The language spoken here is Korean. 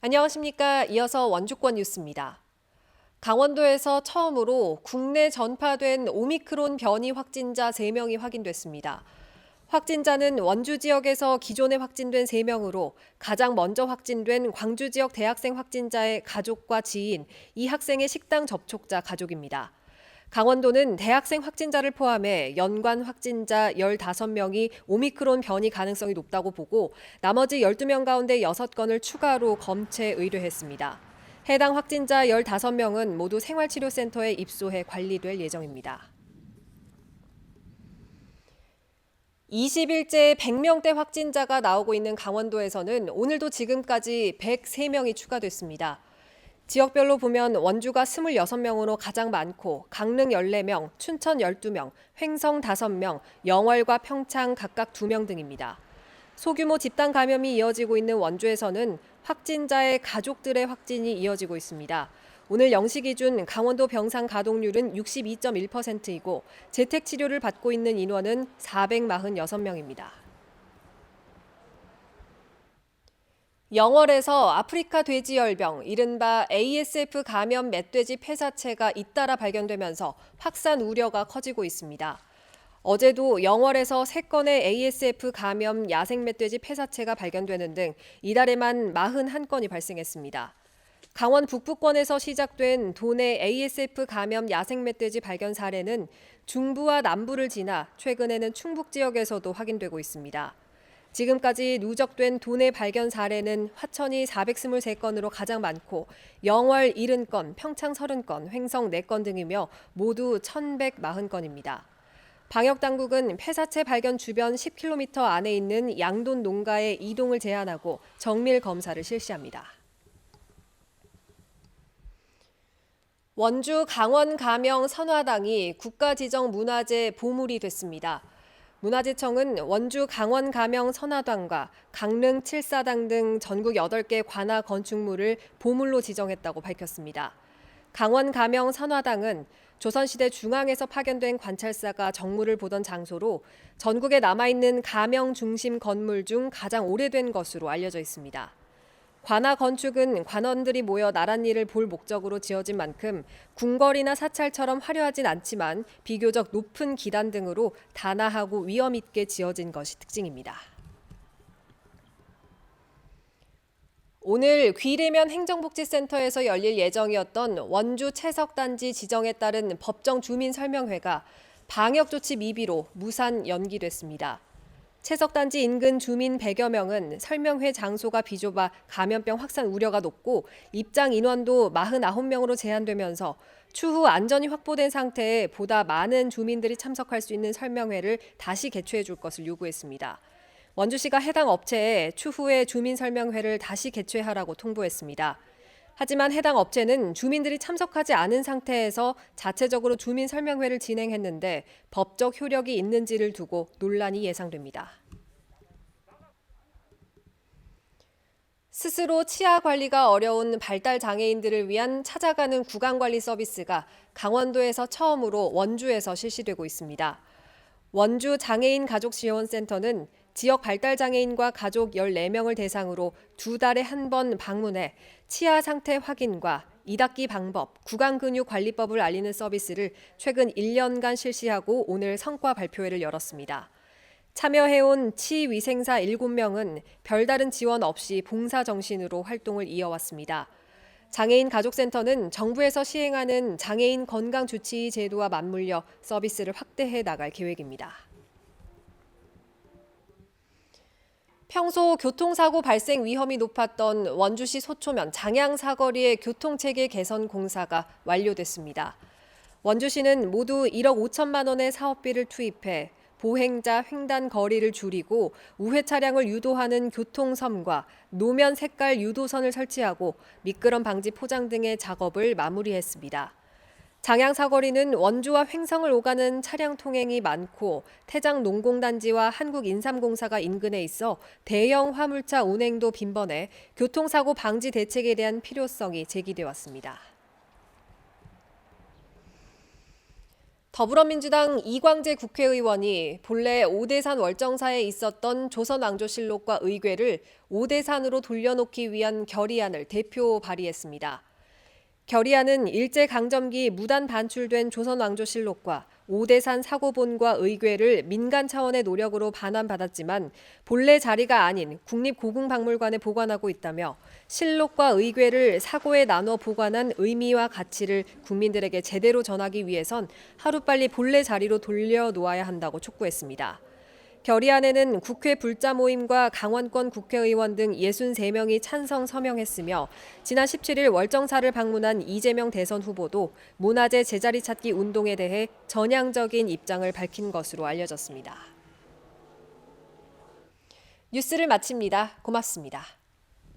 안녕하십니까. 이어서 원주권 뉴스입니다. 강원도에서 처음으로 국내 전파된 오미크론 변이 확진자 3명이 확인됐습니다. 확진자는 원주 지역에서 기존에 확진된 3명으로 가장 먼저 확진된 광주 지역 대학생 확진자의 가족과 지인, 이 학생의 식당 접촉자 가족입니다. 강원도는 대학생 확진자를 포함해 연관 확진자 15명이 오미크론 변이 가능성이 높다고 보고 나머지 12명 가운데 6건을 추가로 검체 의뢰했습니다. 해당 확진자 15명은 모두 생활치료센터에 입소해 관리될 예정입니다. 20일째 100명대 확진자가 나오고 있는 강원도에서는 오늘도 지금까지 103명이 추가됐습니다. 지역별로 보면 원주가 26명으로 가장 많고 강릉 14명, 춘천 12명, 횡성 5명, 영월과 평창 각각 2명 등입니다. 소규모 집단 감염이 이어지고 있는 원주에서는 확진자의 가족들의 확진이 이어지고 있습니다. 오늘 0시 기준 강원도 병상 가동률은 62.1%이고 재택 치료를 받고 있는 인원은 446명입니다. 영월에서 아프리카 돼지열병, 이른바 ASF 감염 멧돼지 폐사체가 잇따라 발견되면서 확산 우려가 커지고 있습니다. 어제도 영월에서 3건의 ASF 감염 야생 멧돼지 폐사체가 발견되는 등 이달에만 41건이 발생했습니다. 강원 북부권에서 시작된 도내 ASF 감염 야생 멧돼지 발견 사례는 중부와 남부를 지나 최근에는 충북 지역에서도 확인되고 있습니다. 지금까지 누적된 도내 발견 사례는 화천이 423건으로 가장 많고 영월 70건, 평창 30건, 횡성 4건 등이며 모두 1,140건입니다. 방역당국은 폐사체 발견 주변 10km 안에 있는 양돈 농가의 이동을 제한하고 정밀 검사를 실시합니다. 원주 강원 가명 선화당이 국가지정문화재 보물이 됐습니다. 문화재청은 원주 강원 가명 선화당과 강릉 칠사당 등 전국 8개 관아 건축물을 보물로 지정했다고 밝혔습니다. 강원 가명 선화당은 조선시대 중앙에서 파견된 관찰사가 정물을 보던 장소로 전국에 남아있는 가명 중심 건물 중 가장 오래된 것으로 알려져 있습니다. 관아 건축은 관원들이 모여 나랏 일을 볼 목적으로 지어진 만큼 궁궐이나 사찰처럼 화려하진 않지만 비교적 높은 기단 등으로 단아하고 위험 있게 지어진 것이 특징입니다. 오늘 귀례면 행정복지센터에서 열릴 예정이었던 원주 채석단지 지정에 따른 법정 주민 설명회가 방역조치 미비로 무산 연기됐습니다. 채석단지 인근 주민 100여 명은 설명회 장소가 비좁아 감염병 확산 우려가 높고 입장 인원도 49명으로 제한되면서 추후 안전이 확보된 상태에 보다 많은 주민들이 참석할 수 있는 설명회를 다시 개최해 줄 것을 요구했습니다. 원주시가 해당 업체에 추후에 주민 설명회를 다시 개최하라고 통보했습니다. 하지만 해당 업체는 주민들이 참석하지 않은 상태에서 자체적으로 주민 설명회를 진행했는데 법적 효력이 있는지를 두고 논란이 예상됩니다. 스스로 치아 관리가 어려운 발달 장애인들을 위한 찾아가는 구강관리 서비스가 강원도에서 처음으로 원주에서 실시되고 있습니다. 원주 장애인 가족지원센터는 지역 발달장애인과 가족 14명을 대상으로 2달에 한 번 방문해 치아 상태 확인과 이닦기 방법, 구강근육관리법을 알리는 서비스를 최근 1년간 실시하고 오늘 성과 발표회를 열었습니다. 참여해온 치위생사 7명은 별다른 지원 없이 봉사정신으로 활동을 이어왔습니다. 장애인 가족센터는 정부에서 시행하는 장애인 건강주치의 제도와 맞물려 서비스를 확대해 나갈 계획입니다. 평소 교통사고 발생 위험이 높았던 원주시 소초면 장양 사거리의 교통체계 개선 공사가 완료됐습니다. 원주시는 모두 1억 5천만 원의 사업비를 투입해 보행자 횡단 거리를 줄이고 우회 차량을 유도하는 교통섬과 노면 색깔 유도선을 설치하고 미끄럼 방지 포장 등의 작업을 마무리했습니다. 장양 사거리는 원주와 횡성을 오가는 차량 통행이 많고 태장 농공단지와 한국인삼공사가 인근에 있어 대형 화물차 운행도 빈번해 교통사고 방지 대책에 대한 필요성이 제기돼 왔습니다. 더불어민주당 이광재 국회의원이 본래 오대산 월정사에 있었던 조선왕조실록과 의궤를 오대산으로 돌려놓기 위한 결의안을 대표 발의했습니다. 결의안은 일제강점기 무단 반출된 조선왕조실록과 오대산 사고본과 의궤를 민간 차원의 노력으로 반환받았지만 본래 자리가 아닌 국립고궁박물관에 보관하고 있다며 실록과 의궤를 사고에 나눠 보관한 의미와 가치를 국민들에게 제대로 전하기 위해선 하루빨리 본래 자리로 돌려놓아야 한다고 촉구했습니다. 결의안에는 국회 불자모임과 강원권 국회의원 등 63명이 찬성 서명했으며 지난 17일 월정사를 방문한 이재명 대선 후보도 문화재 제자리 찾기 운동에 대해 전향적인 입장을 밝힌 것으로 알려졌습니다. 뉴스를 마칩니다. 고맙습니다.